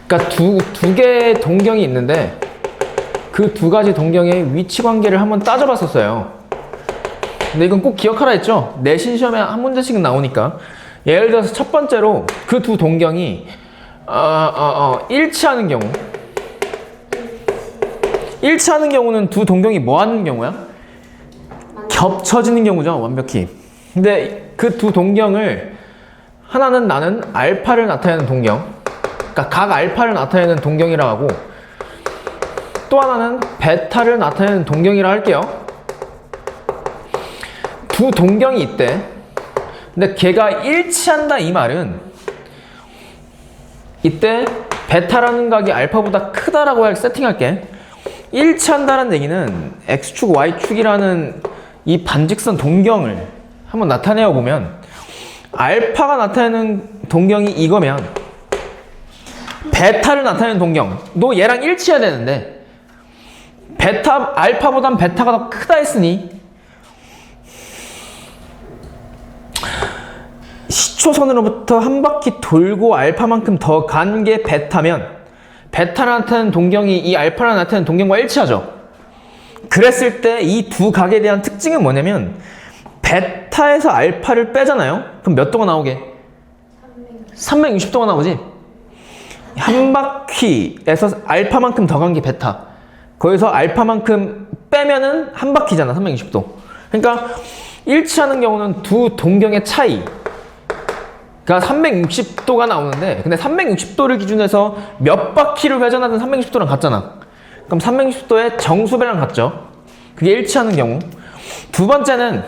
그러니까 두 개의 동경이 있는데 그 두 가지 동경의 위치 관계를 한번 따져봤었어요. 근데 이건 꼭 기억하라 했죠? 내신 시험에 한 문제씩은 나오니까. 예를 들어서 첫 번째로 그 두 동경이 일치하는 경우. 일치하는 경우는 두 동경이 뭐 하는 경우야? 겹쳐지는 경우죠, 완벽히. 근데 그 두 동경을 하나는 나는 알파를 나타내는 동경, 그러니까 각 알파를 나타내는 동경이라 하고, 또 하나는 베타를 나타내는 동경이라 할게요. 두 동경이 있대. 근데 걔가 일치한다 이 말은 이때 베타라는 각이 알파보다 크다라고 세팅할게. 일치한다는 얘기는 X축, Y축이라는 이 반직선 동경을 한번 나타내어 보면 알파가 나타내는 동경이 이거면 베타를 나타내는 동경, 너 얘랑 일치해야 되는데 알파보단 베타가 더 크다 했으니 시초선으로부터 한 바퀴 돌고 알파만큼 더 간 게 베타면 베타를 나타내는 동경이 이 알파를 나타내는 동경과 일치하죠. 그랬을 때 이 두 각에 대한 특징은 뭐냐면 베타에서 알파를 빼잖아요. 그럼 몇 도가 나오게? 360도가 나오지. 한 바퀴에서 알파만큼 더 간 게 베타. 거기서 알파만큼 빼면은 한 바퀴잖아, 360도. 그러니까 일치하는 경우는 두 동경의 차이. 그러니까 360도가 나오는데, 근데 360도를 기준해서 몇 바퀴를 회전하든 360도랑 같잖아. 그럼 360도의 정수배랑 같죠. 그게 일치하는 경우. 두 번째는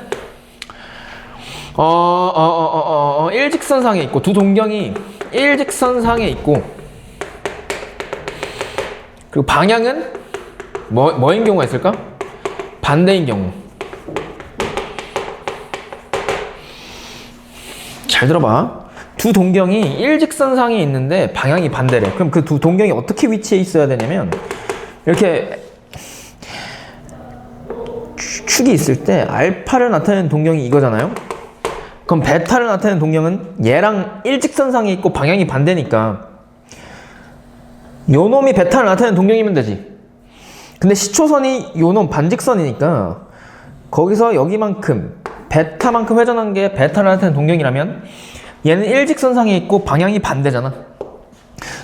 일직선상에 있고, 두 동경이 일직선상에 있고, 그리고 방향은 뭐인 경우가 있을까? 반대인 경우. 잘 들어봐. 두 동경이 일직선상에 있는데 방향이 반대래. 그럼 그 두 동경이 어떻게 위치해 있어야 되냐면 이렇게 축이 있을 때 알파를 나타내는 동경이 이거잖아요. 그럼 베타를 나타내는 동경은 얘랑 일직선상에 있고 방향이 반대니까 요놈이 베타를 나타내는 동경이면 되지. 근데 시초선이 요놈 반직선이니까 거기서 여기만큼 베타만큼 회전한 게 베타를 나타내는 동경이라면 얘는 일직선상에 있고 방향이 반대잖아.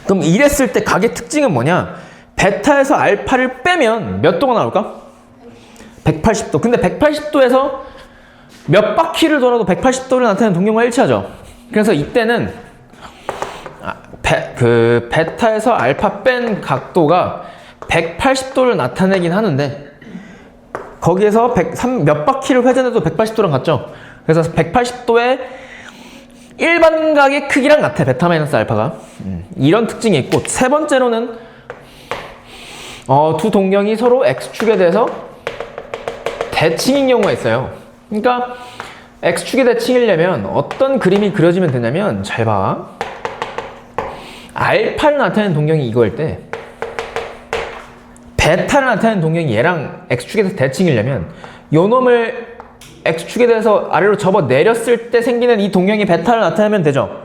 그럼 이랬을 때 각의 특징은 뭐냐? 베타에서 알파를 빼면 몇 도가 나올까? 180도. 근데 180도에서 몇 바퀴를 돌아도 180도를 나타내는 동경과 일치하죠. 그래서 이때는 베타에서 알파 뺀 각도가 180도를 나타내긴 하는데 거기에서 몇 바퀴를 회전해도 180도랑 같죠. 그래서 180도의 일반각의 크기랑 같아, 베타 마이너스 알파가. 이런 특징이 있고, 세 번째로는 두 동경이 서로 X축에 대해서 대칭인 경우가 있어요. 그러니까 X축에 대칭이려면 어떤 그림이 그려지면 되냐면, 잘 봐. 알파를 나타내는 동경이 이거일 때 베타를 나타내는 동경이 얘랑 X축에 대해서 대칭이려면 요 놈을 X축에 대해서 아래로 접어 내렸을 때 생기는 이 동경이 베타를 나타내면 되죠.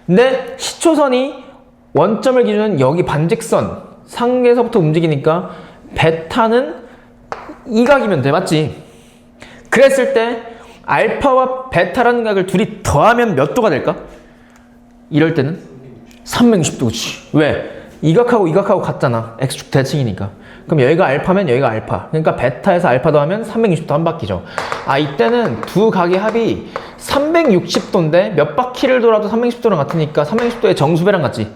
근데 시초선이 원점을 기준은 여기 반직선 상에서부터 움직이니까 베타는 이 각이면 돼, 맞지? 그랬을 때 알파와 베타라는 각을 둘이 더하면 몇 도가 될까? 이럴 때는 360도지. 왜? 이 각하고 이 각하고 같잖아. X축 대칭이니까. 그럼 여기가 알파면 여기가 알파. 그러니까 베타에서 알파 더하면 360도 한 바퀴죠. 이때는 두 각의 합이 360도인데 몇 바퀴를 돌아도 360도랑 같으니까 360도의 정수배랑 같지.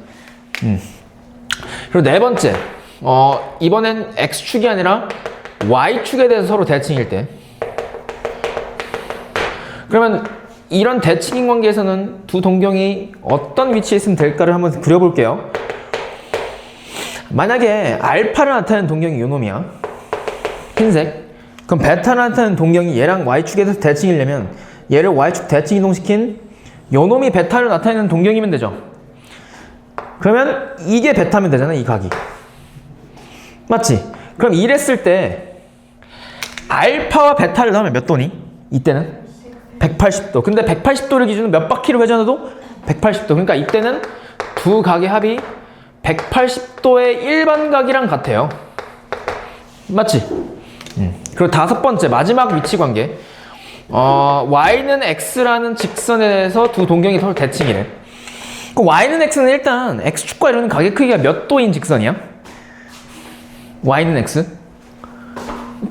그리고 네 번째. 이번엔 X축이 아니라 Y축에 대해서 서로 대칭일 때. 그러면 이런 대칭인 관계에서는 두 동경이 어떤 위치에 있으면 될까를 한번 그려볼게요. 만약에 알파를 나타내는 동경이 요 놈이야. 흰색. 그럼 베타를 나타내는 동경이 얘랑 Y축에 대해서 대칭이려면 얘를 Y축 대칭 이동시킨 요 놈이 베타를 나타내는 동경이면 되죠. 그러면 이게 베타면 되잖아, 이 각이. 맞지? 그럼 이랬을 때 알파와 베타를 넣으면 몇 도니? 이때는? 180도. 근데 180도를 기준으로 몇 바퀴를 회전해도 180도. 그러니까 이때는 두 각의 합이 180도의 일반각이랑 같아요. 맞지? 그리고 다섯 번째 마지막 위치 관계. y는 x라는 직선에 대해서 두 동경이 서로 대칭이래. 그 y는 x는 일단 x축과 이루는 가게 크기가 몇 도인 직선이야? y는 x.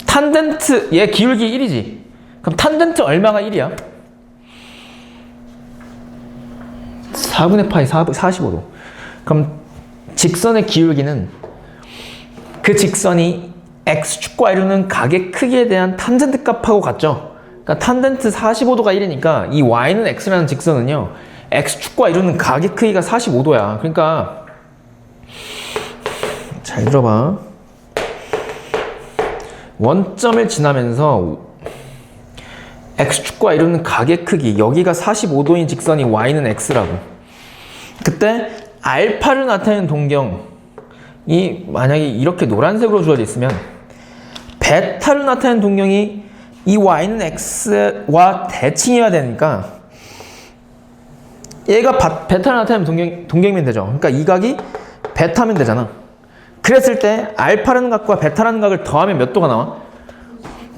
탄젠트 얘 기울기 1이지. 그럼 탄젠트 얼마가 1이야? 4분의 파이 45도. 그럼 직선의 기울기는 그 직선이 x축과 이루는 가게 크기에 대한 탄젠트 값하고 같죠? 그러니까 탄젠트 45도가 1이니까 이 y는 x라는 직선은요, x축과 이루는 가게 크기가 45도야. 그러니까 잘 들어봐. 원점을 지나면서 x축과 이루는 가게 크기, 여기가 45도인 직선이 y는 x라고. 그때 알파를 나타내는 동경이 만약에 이렇게 노란색으로 주어져 있으면 베타를 나타내는 동경이 이 y는 x와 대칭해야 되니까 얘가 베타를 나타내는 동경이면 되죠. 그러니까 이 각이 베타면 되잖아. 그랬을 때 알파라는 각과 베타라는 각을 더하면 몇 도가 나와?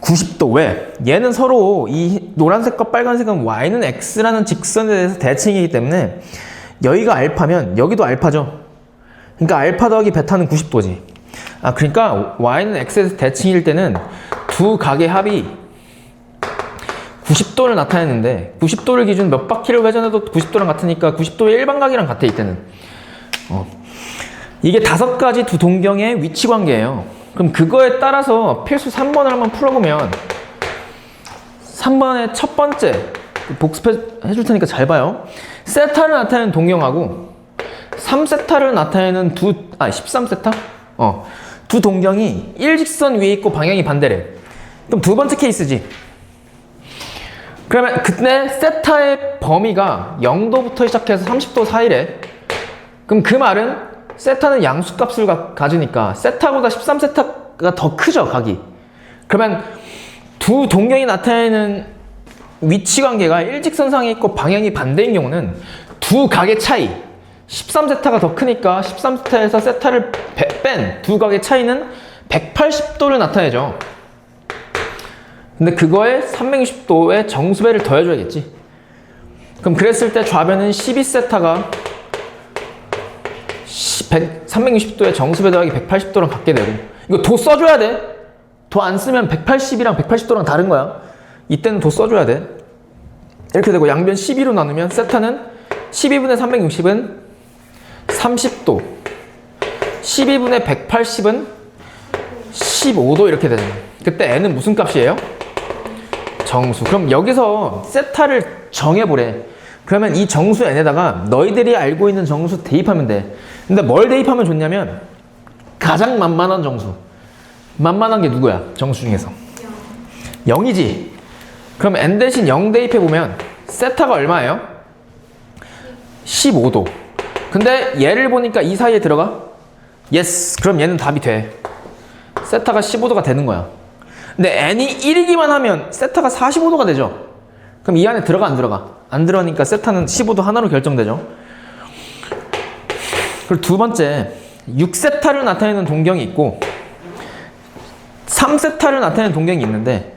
90도. 왜? 얘는 서로 이 노란색과 빨간색은 y는 x라는 직선에 대해서 대칭이기 때문에 여기가 알파면 여기도 알파죠. 그러니까 알파 더하기 베타는 90도지. 그러니까 y는 x에서 대칭일 때는 두 각의 합이 90도를 나타내는데 90도를 기준 몇 바퀴를 회전해도 90도랑 같으니까 90도의 일반각이랑 같아 이때는. 이게 다섯 가지 두 동경의 위치 관계예요. 그럼 그거에 따라서 필수 3번을 한번 풀어보면 3번의 첫 번째 복습해 줄 테니까 잘 봐요. 세타를 나타내는 동경하고 3세타를 나타내는 13세타? 두 동경이 일직선 위에 있고 방향이 반대래. 그럼 두 번째 케이스지. 그러면 그때 세타의 범위가 0도부터 시작해서 30도 사이래. 그럼 그 말은 세타는 양수값을 가지니까 세타보다 13세타가 더 크죠, 각이. 그러면 두 동경이 나타내는 위치 관계가 일직선상에 있고 방향이 반대인 경우는 두 각의 차이, 13세타가 더 크니까 13세타에서 세타를 뺀 두 각의 차이는 180도를 나타내죠. 근데 그거에 360도의 정수배를 더해줘야겠지. 그럼 그랬을 때 좌변은 12세타가 360도의 정수배 더하기 180도랑 같게 되고, 이거 도 써줘야 돼. 도 안 쓰면 180이랑 180도랑 다른 거야. 이때는 도 써줘야 돼. 이렇게 되고 양변 12로 나누면 세타는 12분의 360은 30도, 12분의 180은 15도 이렇게 되잖아. 그때 n은 무슨 값이에요? 정수. 그럼 여기서 세타를 정해보래. 그러면 이 정수 n에다가 너희들이 알고 있는 정수 대입하면 돼. 근데 뭘 대입하면 좋냐면 가장 만만한 정수. 만만한 게 누구야? 정수 중에서 0이지. 그럼 n 대신 0 대입해보면 세타가 얼마예요? 15도. 근데 얘를 보니까 이 사이에 들어가? 예스. 그럼 얘는 답이 돼. 세타가 15도가 되는 거야. 근데 n이 1이기만 하면 세타가 45도가 되죠. 그럼 이 안에 들어가 안 들어가? 안 들어가니까 세타는 15도 하나로 결정되죠. 그리고 두 번째, 6세타를 나타내는 동경이 있고 3세타를 나타내는 동경이 있는데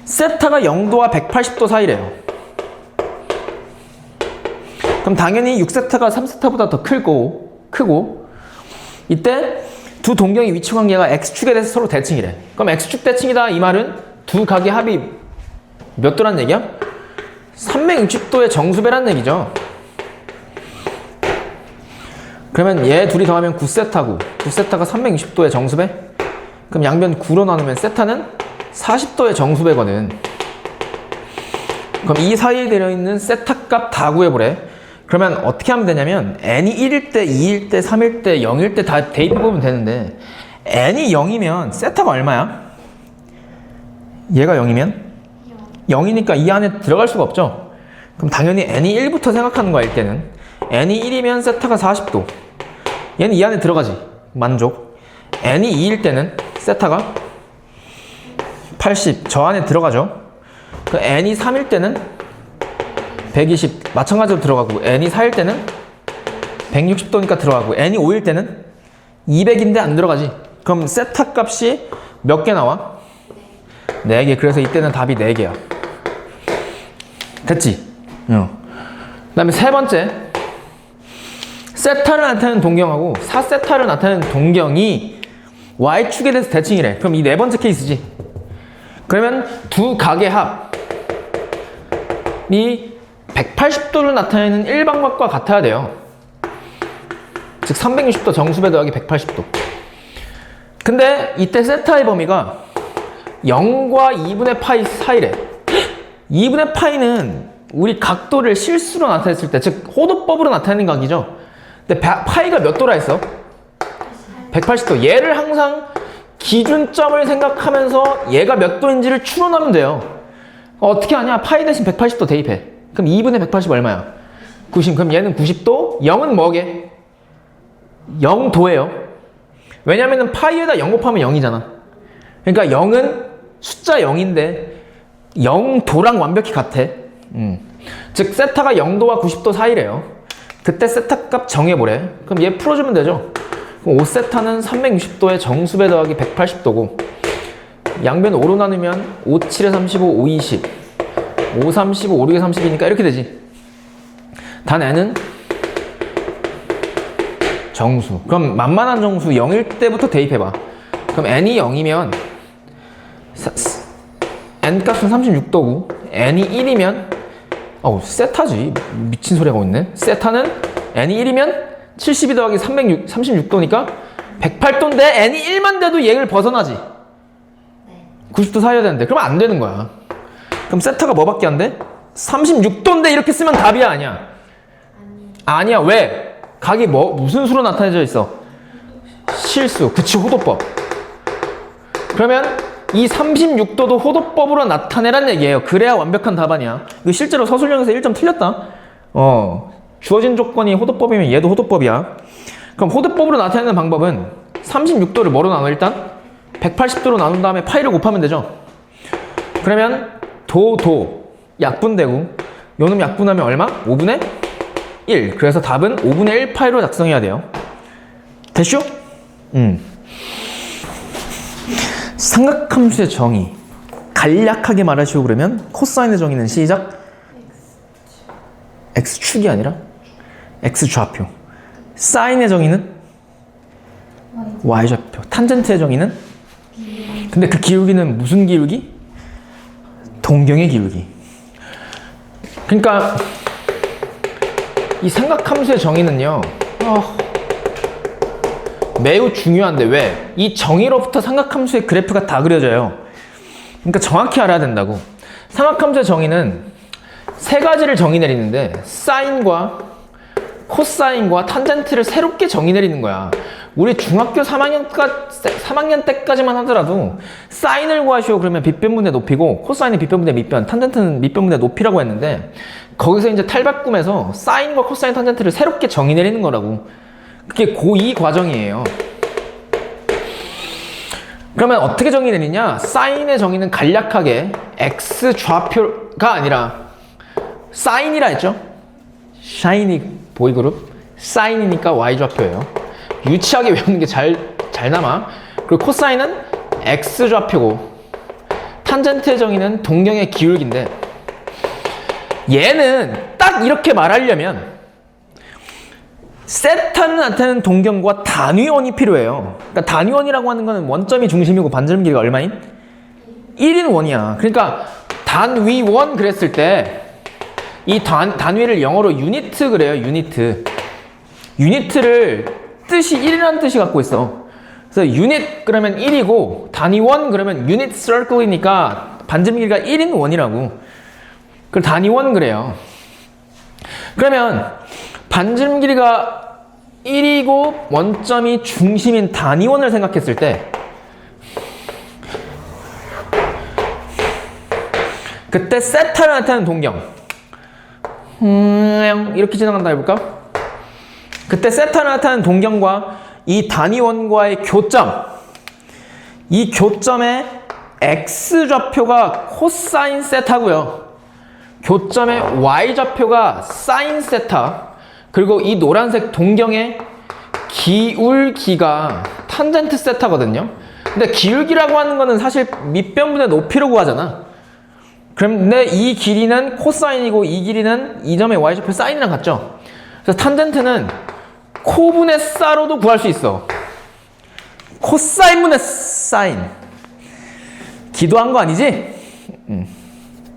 세타가 0도와 180도 사이래요. 그럼 당연히 6세타가 3세타보다 더 크고 이때 두 동경의 위치 관계가 x축에 대해서 서로 대칭이래. 그럼 x축 대칭이다 이 말은 두 각의 합이 몇 도란 얘기야? 360도의 정수배란 얘기죠. 그러면 얘 둘이 더하면 9세타고 9세타가 360도의 정수배? 그럼 양변 9로 나누면 세타는 40도의 정수배거든. 그럼 이 사이에 들어있는 세타 값 다 구해보래. 그러면 어떻게 하면 되냐면 n이 1일 때, 2일 때, 3일 때, 0일 때 다 대입해보면 되는데 n이 0이면 세타가 얼마야? 얘가 0이면? 0이니까 이 안에 들어갈 수가 없죠. 그럼 당연히 n이 1부터 생각하는 거야. 이때는 n이 1이면 세타가 40도. 얘는 이 안에 들어가지. 만족. n이 2일 때는 세타가 80. 저 안에 들어가죠. 그 n이 3일 때는 120. 마찬가지로 들어가고 n이 4일 때는 160도니까 들어가고 n이 5일 때는 200인데 안 들어가지. 그럼 세타 값이 몇 개 나와? 4개. 그래서 이때는 답이 4개야. 됐지? 그 다음에 세 번째, 세타를 나타내는 동경하고 4세타를 나타내는 동경이 y축에 대해서 대칭이래. 그럼 이 네 번째 케이스지. 그러면 두 각의 합이 180도를 나타내는 일방각과 같아야 돼요. 즉 360도 정수배 더하기 180도. 근데 이때 세타의 범위가 0과 2분의 파이 사이래. 2분의 파이는 우리 각도를 실수로 나타냈을 때, 즉 호도법으로 나타내는 각이죠. 근데 파이가 몇 도라 했어? 180도. 얘를 항상 기준점을 생각하면서 얘가 몇 도인지를 추론하면 돼요. 어떻게 하냐? 파이 대신 180도 대입해. 그럼 2분의 180 얼마야? 90. 그럼 얘는 90도, 0은 뭐게? 0도예요. 왜냐면은 파이에다 0 곱하면 0이잖아. 그러니까 0은 숫자 0인데 0도랑 완벽히 같아. 즉 세타가 0도와 90도 사이래요. 그때 세타 값 정해보래. 그럼 얘 풀어주면 되죠. 그럼 5세타는 360도에 정수배 더하기 180도고 양변 5로 나누면 5, 7에 35, 5, 20 5, 3, 15, 5, 6에 30이니까 이렇게 되지. 단 n은 정수. 그럼 만만한 정수 0일 때부터 대입해봐. 그럼 n이 0이면 n 값은 36도고 n이 1이면 세타지. 미친 소리 하고 있네. 세타는 n이 1이면 72 더하기 36도니까 108도인데 n이 1만 돼도 얘를 벗어나지. 90도 사이야 되는데 그러면 안 되는 거야. 그럼 세타가 뭐밖에 안 돼? 36도인데 이렇게 쓰면 답이야 아니야? 아니야. 왜? 각이 무슨 수로 나타내져 있어? 실수. 그치, 호도법. 그러면 이 36도도 호도법으로 나타내란 얘기예요. 그래야 완벽한 답안이야. 이거 실제로 서술형에서 1점 틀렸다. 주어진 조건이 호도법이면 얘도 호도법이야. 그럼 호도법으로 나타내는 방법은 36도를 뭐로 나눠? 일단 180도로 나눈 다음에 파이를 곱하면 되죠. 그러면 도 약분되고 요놈 약분하면 얼마? 5분의 1. 그래서 답은 5분의 1 파이로 작성해야 돼요. 됐쇼? 삼각함수의 정의 간략하게 말하시오. 그러면 코사인의 정의는 시작. x축이 아니라 x좌표. 사인의 정의는 y좌표. 탄젠트의 정의는? 근데 그 기울기는 무슨 기울기? 동경의 기울기. 그러니까 이 삼각함수의 정의는요 매우 중요한데 왜? 이 정의로부터 삼각함수의 그래프가 다 그려져요. 그러니까 정확히 알아야 된다고. 삼각함수의 정의는 세 가지를 정의 내리는데 사인과 코사인과 탄젠트를 새롭게 정의 내리는 거야. 우리 중학교 3학년 때까지만 하더라도 사인을 구하시오 그러면 빗변분의 높이고 코사인은 빗변분의 밑변, 탄젠트는 밑변분의 높이라고 했는데 거기서 이제 탈바꿈해서 사인과 코사인, 탄젠트를 새롭게 정의 내리는 거라고. 그게 고2 과정이에요. 그러면 어떻게 정의 내리냐? 사인의 정의는 간략하게 x좌표가 아니라 사인이라 했죠? 샤이니 보이그룹 사인이니까 y좌표예요. 유치하게 외우는 게 잘 남아. 그리고 코사인은 x좌표고 탄젠트의 정의는 동경의 기울기인데 얘는 딱 이렇게 말하려면 세타는 나타내는 동경과 단위원이 필요해요. 그러니까 단위원이라고 하는 거는 원점이 중심이고 반지름 길이가 얼마인? 1인 원이야. 그러니까 단위원 그랬을 때 이 단위를 영어로 유니트 그래요. 유니트. 유니트를 뜻이 1이라는 뜻이 갖고 있어. 그래서 유닛 그러면 1이고 단위원 그러면 유닛 서클이니까 반지름 길이가 1인 원이라고. 그걸 단위원 그래요. 그러면 반지름 길이가 1이고 원점이 중심인 단위원을 생각했을 때 그때 세타를 나타내는 동경 이렇게 지나간다 해볼까? 그때 세타를 나타내는 동경과 이 단위원과의 교점, 이 교점의 x좌표가 코사인 세타고요. 교점의 y좌표가 사인 세타. 그리고 이 노란색 동경의 기울기가 탄젠트 세타거든요. 근데 기울기라고 하는 거는 사실 밑변분의 높이로 구하잖아. 그런데 이 길이는 코사인이고 이 길이는 이 점의 y좌표 사인이랑 같죠. 그래서 탄젠트는 코분의 사로도 구할 수 있어. 코사인분의 사인. 기도한 거 아니지?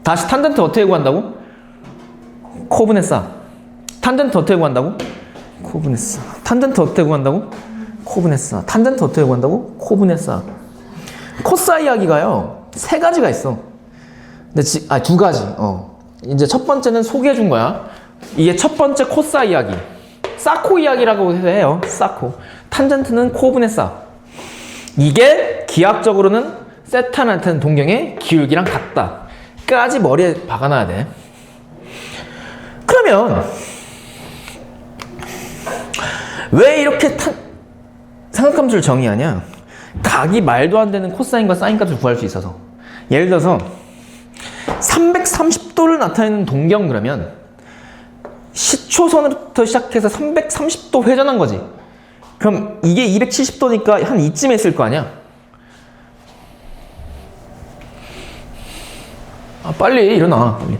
다시 탄젠트 어떻게 구한다고? 코분의 사. 탄젠트 어떻게 구한다고? 코분의 사. 탄젠트 어떻게 구한다고? 코분의 사. 탄젠트 어떻게 구한다고? 코분의 사. 코사 이야기가요, 세 가지가 있어. 근데 두 가지. 이제 첫 번째는 소개해 준 거야. 이게 첫 번째 코사 이야기. 사코 이야기라고 해요. 사코. 탄젠트는 코분의 사. 이게 기하학적으로는 세타나 같은 동경의 기울기랑 같다. 까지 머리에 박아놔야 돼. 그러면 왜 이렇게 삼각함수를 정의하냐? 각이 말도 안 되는 코사인과 사인 값을 구할 수 있어서. 예를 들어서 330도를 나타내는 동경 그러면 시초선부터 시작해서 330도 회전한 거지. 그럼 이게 270도니까 한 이쯤에 있을 거 아니야? 빨리 일어나. 빨리.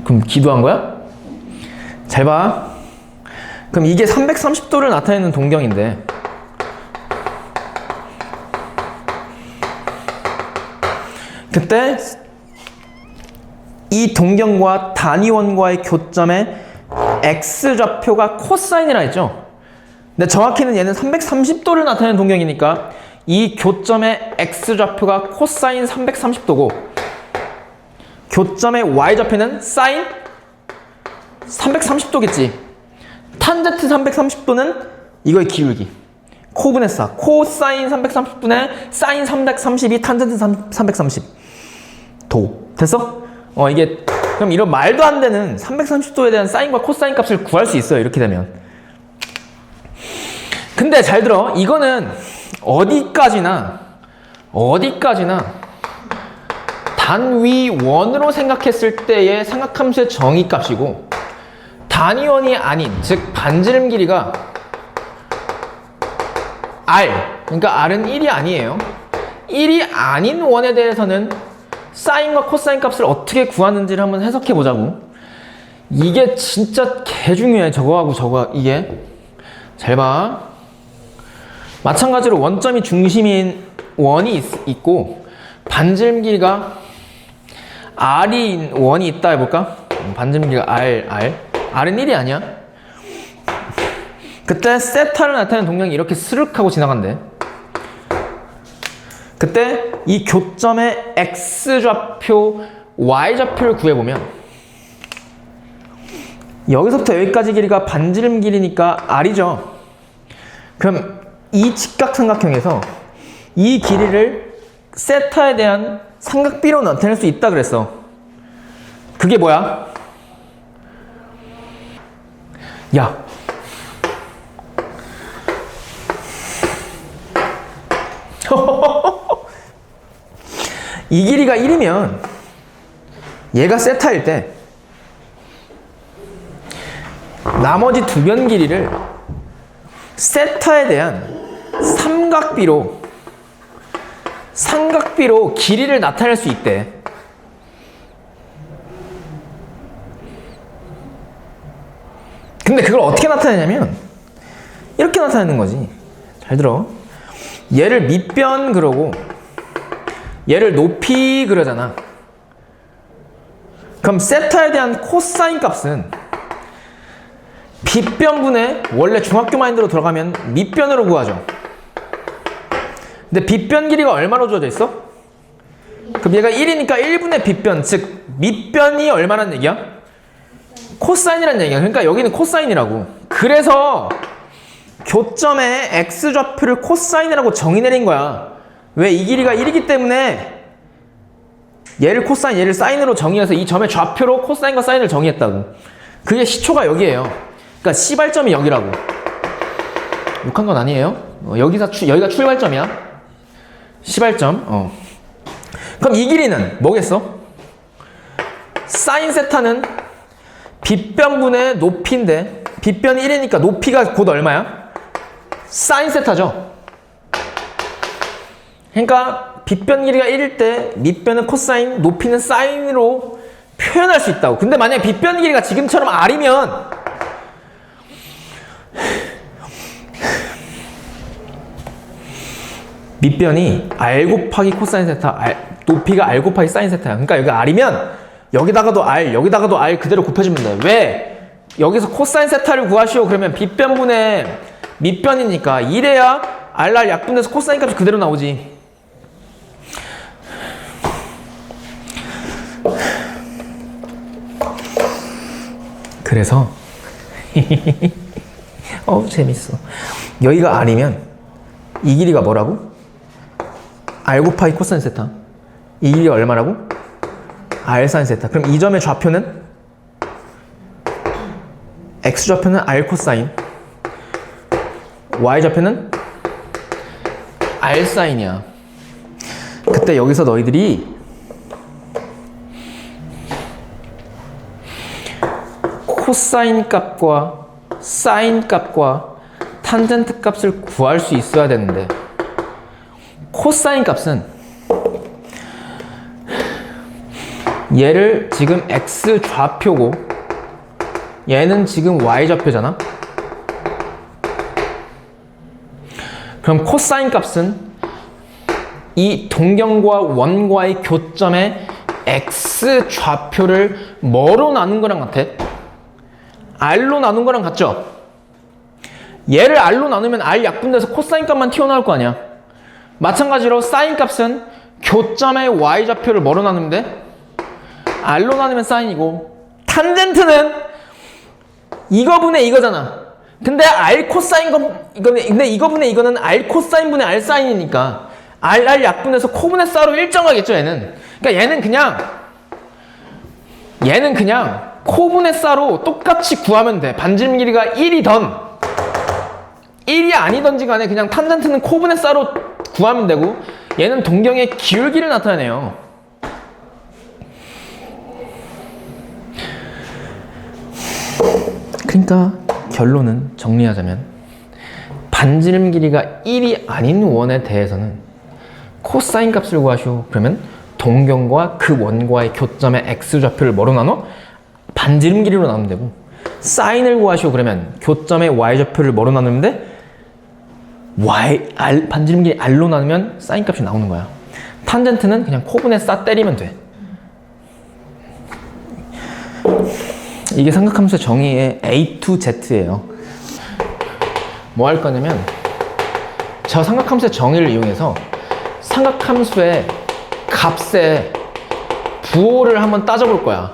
그럼 기도한 거야? 잘 봐. 그럼 이게 330도를 나타내는 동경인데 그때 이 동경과 단위원과의 교점에 x좌표가 코사인이라 했죠. 근데 정확히는 얘는 330도를 나타내는 동경이니까 이 교점의 x좌표가 코사인 330도고 교점의 y좌표는 사인 330도겠지. 탄젠트 330도는 이거의 기울기. 코분의 사. 코사인 330분의 사인 330이 탄젠트 330도. 됐어? 이게 그럼 이런 말도 안 되는 330도에 대한 사인과 코사인 값을 구할 수 있어요. 이렇게 되면. 근데 잘 들어. 이거는 어디까지나 단위 원으로 생각했을 때의 삼각함수의 정의값이고 단위원이 아닌, 즉 반지름 길이가 r, 그러니까 r은 1이 아니에요. 1이 아닌 원에 대해서는 사인과 코사인 값을 어떻게 구하는지를 한번 해석해 보자고. 이게 진짜 개 중요해. 저거하고 저거 이게. 잘 봐. 마찬가지로 원점이 중심인 원이 있고 반지름 길이가 r인 원이 있다 해볼까? 반지름 길이가 r은 1이 아니야. 그때 세타를 나타내는 동경이 이렇게 스륵 하고 지나간대. 그때 이 교점의 x좌표, y좌표를 구해보면 여기서부터 여기까지 길이가 반지름 길이니까 r이죠. 그럼 이 직각삼각형에서 이 길이를 세타에 대한 삼각비로 나타낼 수 있다 그랬어. 그게 뭐야? 야, 이 길이가 1이면 얘가 세타일 때 나머지 두 변 길이를 세타에 대한 삼각비로 길이를 나타낼 수 있대. 근데 그걸 어떻게 나타내냐면 이렇게 나타내는 거지. 잘 들어. 얘를 밑변 그러고 얘를 높이 그러잖아. 그럼 세타에 대한 코사인 값은 빗변분의, 원래 중학교 마인드로 들어가면 밑변으로 구하죠. 근데 빗변 길이가 얼마로 주어져 있어? 그럼 얘가 1이니까 1분의 빗변, 즉 밑변이 얼마란 얘기야? 코사인이란 얘기야. 그러니까 여기는 코사인이라고. 그래서 교점의 x좌표를 코사인이라고 정의 내린 거야. 왜? 이 길이가 1이기 때문에 얘를 코사인, 얘를 사인으로 정의해서 이 점의 좌표로 코사인과 사인을 정의했다고. 그게 시초가 여기에요. 그러니까 시발점이 여기라고. 욕한 건 아니에요. 여기가 출발점이야. 시발점. 그럼 이 길이는 뭐겠어? 사인 세타는 빗변분의 높이인데 빗변이 1이니까 높이가 곧 얼마야? 사인 세타죠. 그러니까 빗변 길이가 1일 때 밑변은 코사인, 높이는 사인으로 표현할 수 있다고. 근데 만약에 빗변 길이가 지금처럼 R이면 밑변이 R 곱하기 코사인 세타, 높이가 R 곱하기 사인 세타야. 그러니까 여기 R이면 여기다가도 R 그대로 곱해주면 돼. 왜? 여기서 코사인 세타를 구하시오. 그러면 빗변분의 밑변이니까 이래야 RR 약분해서 코사인 값이 그대로 나오지. 그래서 재밌어. 여기가 R이면 이 길이가 뭐라고? R 곱하기 코사인 세타. 이 길이가 얼마라고? R 사인 세타. 그럼 이 점의 좌표는? X 좌표는 R 코사인, Y 좌표는 R 사인이야. 그때 여기서 너희들이 코사인 값과 사인 값과 탄젠트 값을 구할 수 있어야 되는데, 코사인 값은 얘를 지금 X 좌표고 얘는 지금 Y 좌표잖아. 그럼 코사인 값은 이 동경과 원과의 교점의 X 좌표를 뭐로 나눈 거랑 같아? R로 나눈 거랑 같죠? 얘를 R로 나누면 R 약분돼서 코사인 값만 튀어나올 거 아니야. 마찬가지로 사인 값은 교점의 Y 좌표를 뭐로 나누면 돼? R로 나누면 사인이고, 탄젠트는 이거분의 이거잖아. 근데 R 코사인 근데 이거분의 이거는 R 코사인분의 R 사인이니까 R 약분해서 코분의 사로 일정하겠죠, 얘는. 그러니까 얘는 그냥 코분의 사로 똑같이 구하면 돼. 반지름 길이가 1이던 1이 아니던지 간에 그냥 탄젠트는 코분의 사로 구하면 되고, 얘는 동경의 기울기를 나타내요. 그러니까 결론은 정리하자면 반지름 길이가 1이 아닌 원에 대해서는 코사인 값을 구하시오. 그러면 동경과 그 원과의 교점의 X 좌표를 뭐로 나눠? 반지름 길이로 나누면 되고, 사인을 구하시오. 그러면 교점의 Y 좌표를 뭐로 나누면 돼? 반지름 길이 R로 나누면 사인 값이 나오는 거야. 탄젠트는 그냥 코분의 사 때리면 돼. 이게 삼각함수의 정의의 A to Z예요. 뭐 할 거냐면 저 삼각함수의 정의를 이용해서 삼각함수의 값의 부호를 한번 따져볼 거야.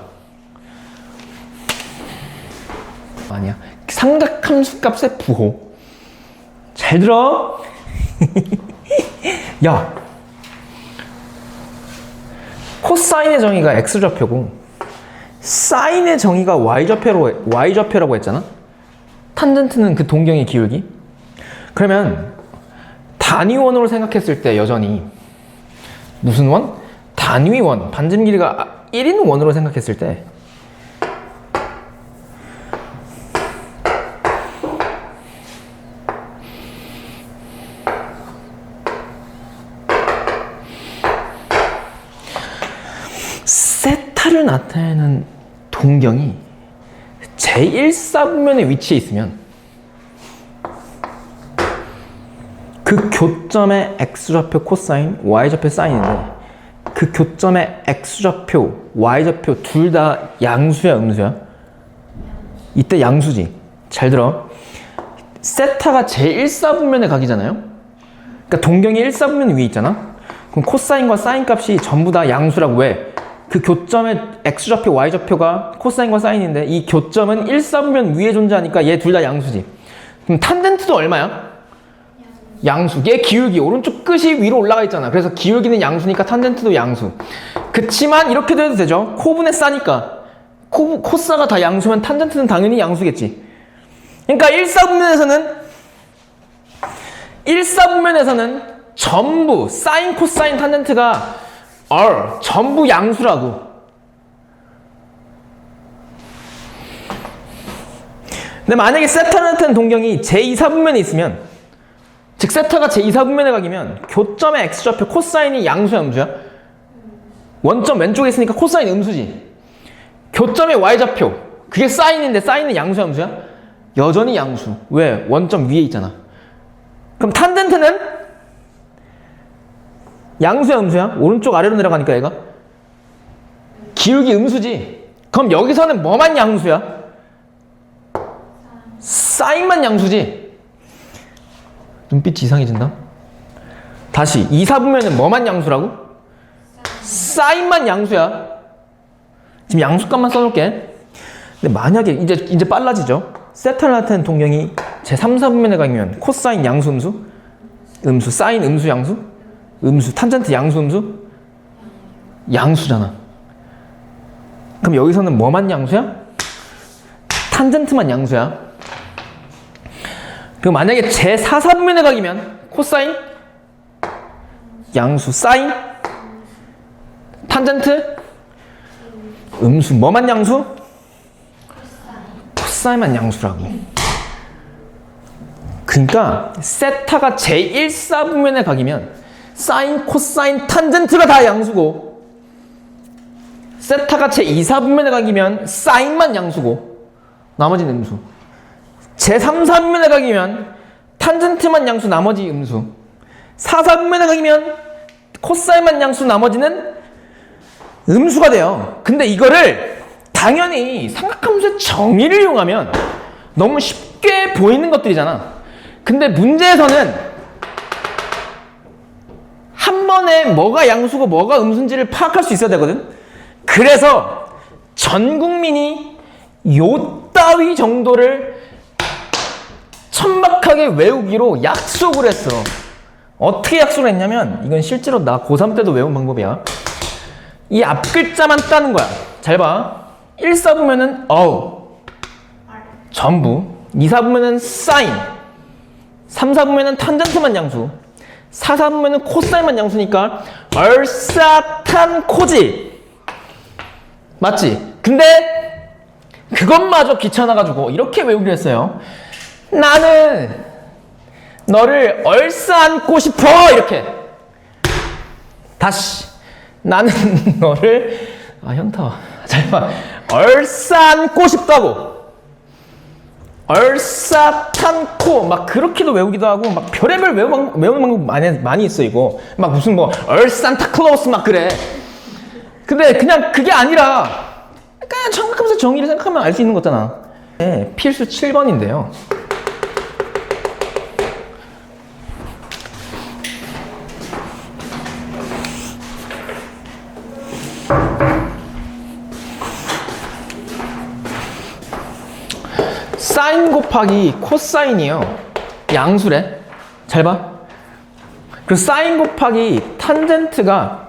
아니야. 삼각함수 값의 부호. 잘 들어. 야, 코사인의 정의가 X좌표고 사인의 정의가 Y좌표라고 했잖아? 탄젠트는 그 동경의 기울기? 그러면 단위원으로 생각했을 때 여전히 무슨 원? 단위원, 반지름 길이가 1인 원으로 생각했을 때 세타를 나타내는 동경이 제1사분면에 위치해 있으면 그 교점의 X좌표 코사인, Y좌표 사인인데 그 교점의 X좌표, Y좌표 둘 다 양수야, 음수야? 이때 양수지. 잘 들어. 세타가 제1사분면의 각이잖아요? 그러니까 동경이 1사분면 위에 있잖아? 그럼 코사인과 사인 값이 전부 다 양수라고. 왜? 그 교점의 X좌표, Y좌표가 코사인과 사인인데 이 교점은 1사분면 위에 존재하니까 얘 둘 다 양수지. 그럼 탄젠트도 얼마야? 양수. 얘 기울기. 오른쪽 끝이 위로 올라가 있잖아. 그래서 기울기는 양수니까 탄젠트도 양수. 그치만 이렇게도 해도 되죠. 코분의 사니까. 코사가 다 양수면 탄젠트는 당연히 양수겠지. 그러니까 1사분면에서는 전부 사인, 코사인, 탄젠트가 전부 양수라고. 근데 만약에 세타를 나타낸 동경이 제2사분면에 있으면, 즉 세타가 제2사분면에 각이면 교점의 x좌표 코사인이 양수야 음수야? 원점 왼쪽에 있으니까 코사인 음수지. 교점의 y좌표 그게 사인인데 사인은 양수야 음수야? 여전히 양수. 왜? 원점 위에 있잖아. 그럼 탄젠트는 양수야 음수야? 오른쪽 아래로 내려가니까 얘가 기울기 음수지. 그럼 여기서는 뭐만 양수야? 사인만 양수지. 눈빛이 이상해진다. 다시 2사분면은 뭐만 양수라고? 사인만 양수야. 지금 양수값만 써놓을게. 근데 만약에 이제 빨라지죠. 세타를 나타낸 동경이 제3사분면에 가면 코사인 양수 음수? 음수 사인 음수 양수? 음수 탄젠트 양수 음수? 양수잖아. 그럼 여기서는 뭐만 양수야? 탄젠트만 양수야. 그럼 만약에 제4사분면에 가면 코사인 양수 사인 탄젠트 음수 뭐만 양수? 코사인만 양수라고. 그러니까 세타가 제1사분면에 가기면 사인, 코사인, 탄젠트가 다 양수고, 세타가 제2사분면에 가기면 사인만 양수고 나머지는 음수. 제3사분면에 가기면 탄젠트만 양수 나머지 음수. 4사분면에 가기면 코사인만 양수 나머지는 음수가 돼요. 근데 이거를 당연히 삼각함수의 정의를 이용하면 너무 쉽게 보이는 것들이잖아. 근데 문제에서는 한 번에 뭐가 양수고 뭐가 음수인지를 파악할 수 있어야 되거든. 그래서 전 국민이 요 따위 정도를 천박하게 외우기로 약속을 했어. 어떻게 약속을 했냐면, 이건 실제로 나 고3 때도 외운 방법이야. 이 앞글자만 따는 거야. 잘 봐. 1사분면은 전부, 2사분면은 사인, 3사분면은 탄젠트만 양수, 4사분면은 코사인만 양수니까 얼싸탄코지. 맞지? 근데 그것마저 귀찮아가지고 이렇게 외우기로 했어요. 나는 너를 얼싸안고 싶어. 이렇게. 다시. 나는 너를 현타. 잘 봐. 얼싸안고 싶다고. 얼싸탄코. 막 그렇게도 외우기도 하고 막 별의별 외우는 방법 많이 있어. 이거 막 무슨 뭐 얼산타클로스 막 그래. 근데 그냥 그게 아니라 그냥 정확하면서 정의를 생각하면 알 수 있는 거잖아. 네, 필수 7번인데요. 사인 곱하기 코사인이요. 양수래. 잘 봐. 그리고 사인 곱하기 탄젠트가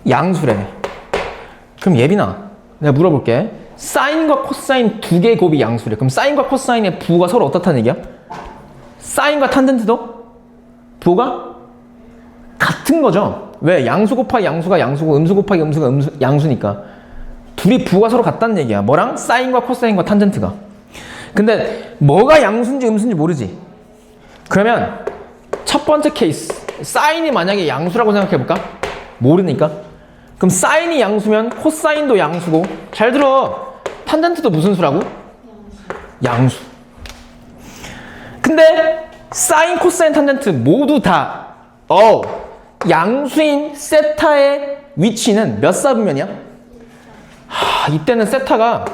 양수래. 그럼 예빈아, 내가 물어볼게. 사인과 코사인 두 개의 곱이 양수래. 그럼 사인과 코사인의 부호가 서로 어떻다는 얘기야? 사인과 탄젠트도 부호가 같은 거죠. 왜? 양수 곱하기 양수가 양수고 음수 곱하기 음수가 양수니까 둘이 부호가 서로 같다는 얘기야. 뭐랑? 사인과 코사인과 탄젠트가. 근데 뭐가 양수인지 음수인지 모르지. 그러면 첫 번째 케이스, 사인이 만약에 양수라고 생각해볼까? 모르니까. 그럼 사인이 양수면 코사인도 양수고, 잘 들어, 탄젠트도 무슨 수라고? 양수. 근데 사인, 코사인, 탄젠트 모두 다 양수인 세타의 위치는 몇 사분면이야? 이때는 세타가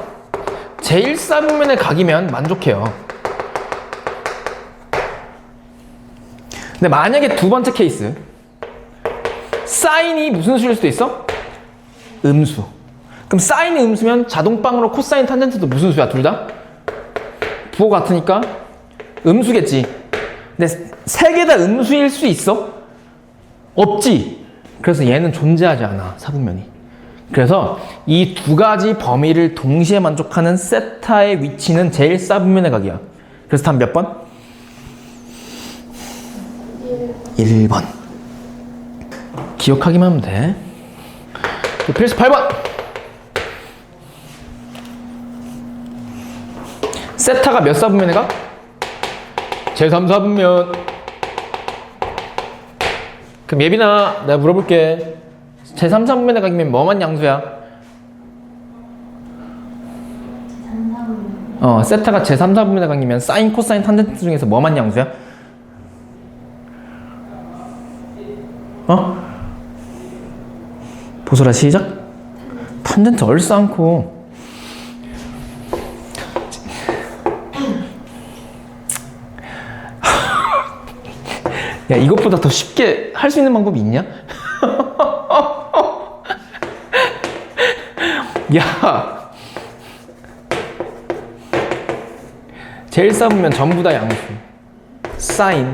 제1사분면에 각이면 만족해요. 근데 만약에 두 번째 케이스, 사인이 무슨 수일 수도 있어? 음수. 그럼 사인이 음수면 자동방으로 코사인, 탄젠트도 무슨 수야? 둘 다? 부호 같으니까 음수겠지. 근데 세 개 다 음수일 수 있어? 없지. 그래서 얘는 존재하지 않아, 사분면이. 그래서 이 두 가지 범위를 동시에 만족하는 세타의 위치는 제1사분면의 각이야. 그래서 답 몇 번? 1번. 기억하기만 하면 돼. 필수 8번. 세타가 몇 사분면에 가? 제3사분면. 그럼 예빈아, 내가 물어볼게. 제3사분면에 가면 뭐만 양수야? 세타가 제3사분면에 가면 사인, 코사인, 탄젠트 중에서 뭐만 양수야? 보소라 시작. 탄젠트 얼싸 않고. 야, 이것보다 더 쉽게 할 수 있는 방법이 있냐? 야, 제1사분면 전부 다 양수. 사인만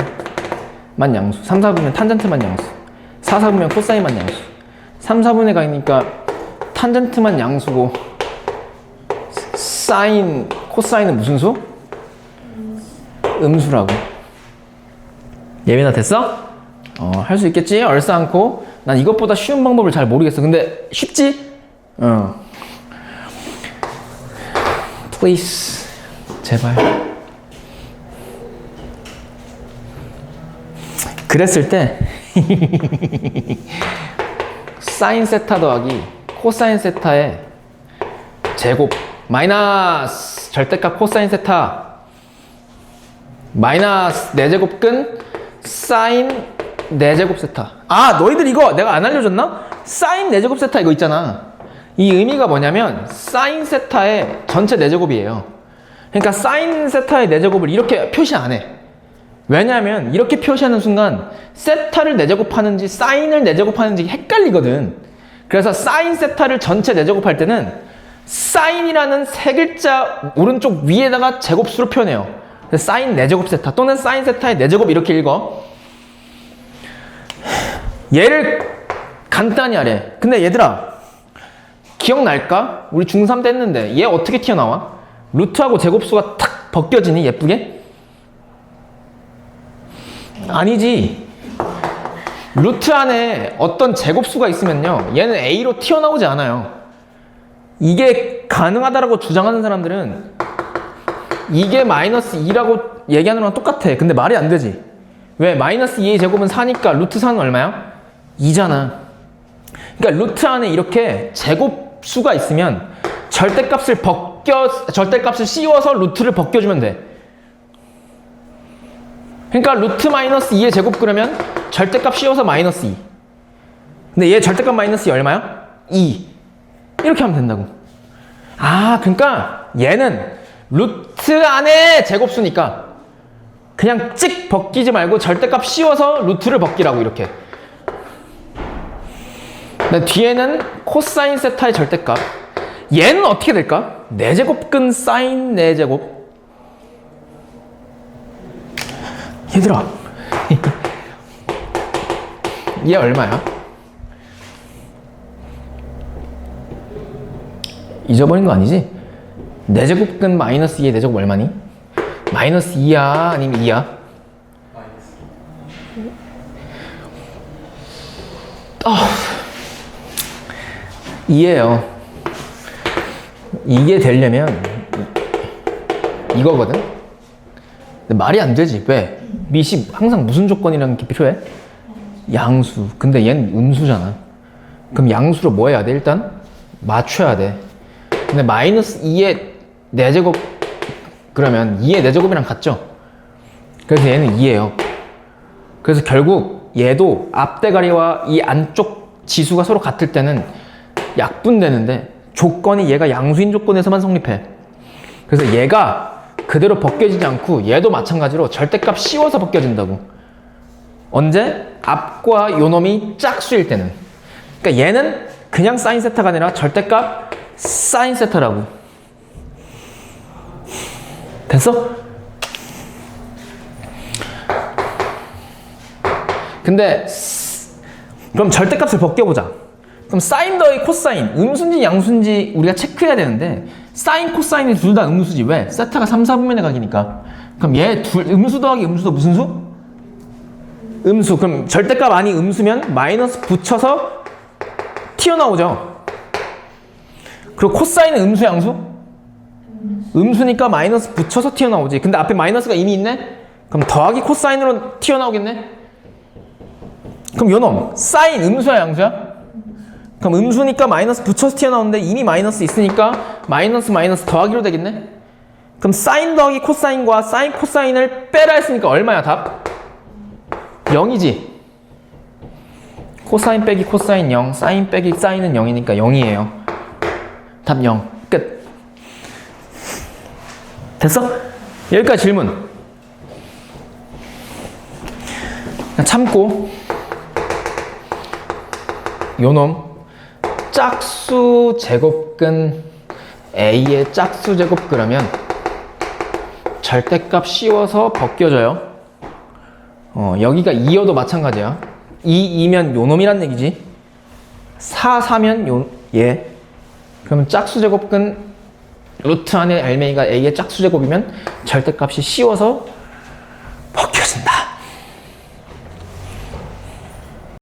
양수. 3사분면 탄젠트만 양수. 4사분면 코사인만 양수. 3사분에 가니까 탄젠트만 양수고 사인, 코사인은 무슨 수? 음수라고. 예민아 됐어? 할 수 있겠지? 얼싸 않고. 난 이것보다 쉬운 방법을 잘 모르겠어. 근데 쉽지? Please. 제발. 그랬을 때 사인 세타 더하기 코사인 세타의 제곱 마이너스 절대값 코사인 세타 마이너스 4제곱근 사인 4제곱 세타. 아, 너희들 이거 내가 안 알려줬나? 사인 4제곱 세타 이거 있잖아. 이 의미가 뭐냐면 사인 세타의 전체 4제곱이에요. 그러니까 사인 세타의 4제곱을 이렇게 표시 안 해. 왜냐하면 이렇게 표시하는 순간 세타를 4제곱하는지 사인을 4제곱하는지 헷갈리거든. 그래서 사인 세타를 전체 4제곱할 때는 사인이라는 세 글자 오른쪽 위에다가 제곱수로 표현해요. 사인 4제곱 세타 또는 사인 세타의 4제곱 이렇게 읽어. 얘를 간단히 하래. 근데 얘들아 기억날까? 우리 중3 때 했는데 얘 어떻게 튀어나와? 루트하고 제곱수가 탁 벗겨지니 예쁘게? 아니지. 루트 안에 어떤 제곱수가 있으면요 얘는 A로 튀어나오지 않아요. 이게 가능하다라고 주장하는 사람들은 이게 마이너스 2라고 얘기하는 거랑 똑같아. 근데 말이 안 되지. 왜? 마이너스 2의 제곱은 4니까 루트 4는 얼마야? 2잖아. 그러니까 루트 안에 이렇게 제곱수가 있으면 절대값을 씌워서 루트를 벗겨주면 돼. 그러니까 루트 마이너스 2의 제곱 그러면 절대값 씌워서 마이너스 2. 근데 얘 절대값 마이너스 2 얼마야? 2. 이렇게 하면 된다고. 아, 그러니까 얘는 루트 안에 제곱수니까 그냥 찍 벗기지 말고 절대값 씌워서 루트를 벗기라고 이렇게. 근데 뒤에는 코사인 세타의 절대값. 얘는 어떻게 될까? 4제곱근 사인 4제곱. 얘들아 얘 얼마야? 잊어버린 거 아니지? 4제곱근 마이너스 2의 4제곱 얼마니? 마이너스 2야? 아니면 2야? 마이너스 2예요. 이게 되려면 이거거든? 근데 말이 안 되지. 왜? 밑이 항상 무슨 조건이라는 게 필요해? 양수. 근데 얘는 음수잖아. 그럼 양수로 뭐 해야 돼? 일단 맞춰야 돼. 근데 마이너스 2의 4제곱 그러면 2의 4제곱이랑 같죠? 그래서 얘는 2예요. 그래서 결국 얘도 앞대가리와 이 안쪽 지수가 서로 같을 때는 약분되는데 조건이 얘가 양수인 조건에서만 성립해. 그래서 얘가 그대로 벗겨지지 않고 얘도 마찬가지로 절대값 씌워서 벗겨진다고. 언제? 앞과 요놈이 짝수일 때는. 그러니까 얘는 그냥 사인 세타가 아니라 절대값 사인 세타라고. 됐어? 근데 그럼 절대값을 벗겨보자. 그럼 사인 더하기 코사인 음수인지 양수인지 우리가 체크해야 되는데 사인 코사인이 둘 다 음수지. 왜? 세타가 3, 4분면에 가기니까. 그럼 얘 둘 음수 더하기 음수도 무슨 수? 음수. 그럼 절대값 아니 음수면 마이너스 붙여서 튀어나오죠. 그리고 코사인은 음수 양수? 음수니까 마이너스 붙여서 튀어나오지. 근데 앞에 마이너스가 이미 있네? 그럼 더하기 코사인으로 튀어나오겠네? 그럼 요놈 사인 음수야 양수야? 그럼 음수니까 마이너스 붙여서 튀어나오는데 이미 마이너스 있으니까 마이너스 마이너스 더하기로 되겠네? 그럼 사인 더하기 코사인과 사인 코사인을 빼라 했으니까 얼마야 답? 0이지. 코사인 빼기 코사인 0, 사인 빼기 사인은 0이니까 0이에요. 답 0. 끝. 됐어? 여기까지 질문. 참고 요놈 짝수 제곱근 A의 짝수 제곱 그러면 절대값 씌워서 벗겨져요. 여기가 2여도 마찬가지야. 2면 요놈이란 얘기지. 4면 얘. 그러면 짝수 제곱근 루트 안에 알맹이가 A의 짝수 제곱이면 절대값이 씌워서